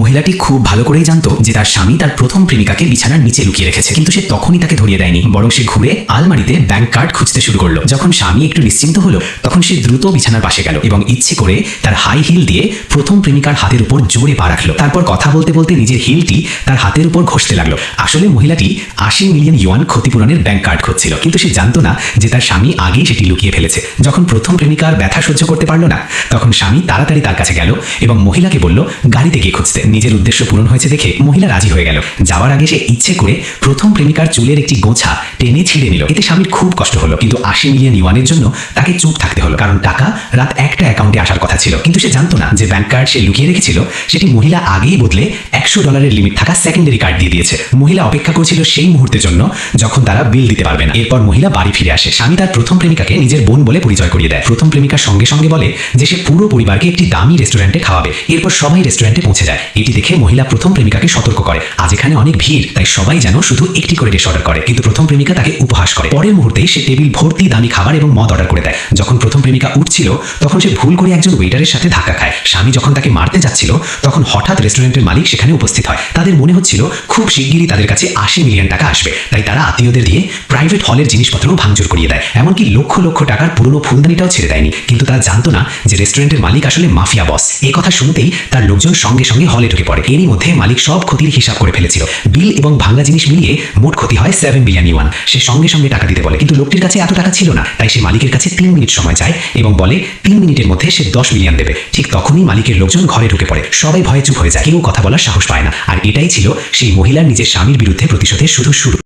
মহিলাটি খুব ভালো করেই জানতো যে তার স্বামী তার প্রথম প্রেমিকাকে বিছানার নিচে লুকিয়ে রেখেছে, কিন্তু সে তখনই তাকে ধরিয়ে দেয়নি, বরং সে ঘুরে আলমারিতে ব্যাংক কার্ড খুঁজতে শুরু করলো। যখন স্বামী একটু নিশ্চিন্ত হলো তখন সে দ্রুত বিছানার পাশে গেল এবং ইচ্ছে করে তার হাই হিল দিয়ে প্রথম প্রেমিকার হাতের উপর জোরে পা রাখলো। তারপর কথা বলতে বলতে নিজের হিলটি তার হাতের উপর ঘষতে লাগলো। আসলে মহিলাটি 80 মিলিয়ন ইউয়ান ক্ষতিপূরণের ব্যাংক কার্ড খুঁজছিল, কিন্তু সে জানতো না যে তার স্বামী আগেই সেটি লুকিয়ে ফেলেছে। যখন প্রথম প্রেমিকার ব্যথা সহ্য করতে পারলো না তখন স্বামী তাড়াতাড়ি তার কাছে গেল এবং মহিলাকে বলল গাড়িতে গিয়ে খুঁজতে। নিজের উদ্দেশ্য পূরণ হয়েছে দেখে মহিলা রাজি হয়ে গেল। যাওয়ার আগে সে ইচ্ছে করে প্রথম প্রেমিকার চুলের একটি গোছা টেনে ছিঁড়ে নিল। এতে স্বামীর খুব কষ্ট হলো, কিন্তু 80 মিলিয়ন ইউয়ানের জন্য তাকে চুপ থাকতে হলো, কারণ টাকা রাত একটা অ্যাকাউন্টে আসার কথা ছিল। কিন্তু সে জানতো না যে ব্যাংক কার্ড সে লুকিয়ে রেখেছিল সেটি মহিলা আগেই বদলে $100 লিমিট থাকা সেকেন্ডারি কার্ড দিয়ে দিয়েছে। মহিলা অপেক্ষা করছিল সেই মুহূর্তের জন্য যখন তারা বিল দিতে পারবে না। এরপর মহিলা বাড়ি ফিরে আসে। স্বামী তার প্রথম প্রেমিকাকে নিজের বোন বলে পরিচয় করিয়ে দেয়। প্রথম প্রেমিকার সঙ্গে সঙ্গে বলে যে সে পুরো পরিবারকে একটি দামি রেস্টুরেন্টে খাওয়াবে। এরপর সবাই রেস্টুরেন্টে পৌঁছে যায়। এটি দেখে মহিলা প্রথম প্রেমিকাকে সতর্ক করে, আজ এখানে অনেক ভিড়, তাই সবাই যেন শুধু একটি করে ডিশ অর্ডার করে। কিন্তু প্রথম প্রেমিকা তাকে উপহাস করে। পরের মুহূর্তেই সে টেবিল ভর্তি দামি খাবার এবং মদ অর্ডার করে দেয়। যখন প্রথম প্রেমিকা উঠছিল তখন সে ভুল করে একজন ওয়েটারের সাথে ধাক্কা খায়। স্বামী যখন তাকে মারতে যাচ্ছিল তখন হঠাৎ রেস্টুরেন্টের মালিক সেখানে উপস্থিত হয়। তাদের মনে হচ্ছিল খুব শিগগিরই তাদের কাছে 80 মিলিয়ন টাকা আসবে, তাই তারা আত্মীয়দের দিয়ে প্রাইভেট হলের জিনিসপত্র ভাঙচুর করিয়ে দেয়। এমনকি লক্ষ লক্ষ টাকার পুরনো ফুলদানিটাও ছেড়ে দেয়নি। কিন্তু তারা জানতো না যে রেস্টুরেন্টের মালিক আসলে মাফিয়া বস। এই কথা শুনতেই তার লোকজন সঙ্গে সঙ্গে হলে ঢুকে পড়ে। এরই মধ্যে মালিক সব ক্ষতির হিসাব করে ফেলেছিল। বিল এবং ভাঙা জিনিস মিলিয়ে মোট ক্ষতি হয় 7 বিলিয়ন ইউয়ান। সে সঙ্গে সঙ্গে টাকা দিতে বলে, কিন্তু লোকটির কাছে এত টাকা ছিল না, তাই সে মালিকের কাছে 3 মিনিট সময় চায় এবং বলে 3 মিনিটের মধ্যে সে 10 মিলিয়ন দেবে। ঠিক তখনই মালিকের লোকজন ঘরে ঢুকে পড়ে। সবাই ভয়ে চুপ হয়ে যায়, কেউ কথা বলার সাহস পায় না। আর এটাই ছিল সেই মহিলার নিজের স্বামীর বিরুদ্ধে প্রতিশোধের শুধু শুরু।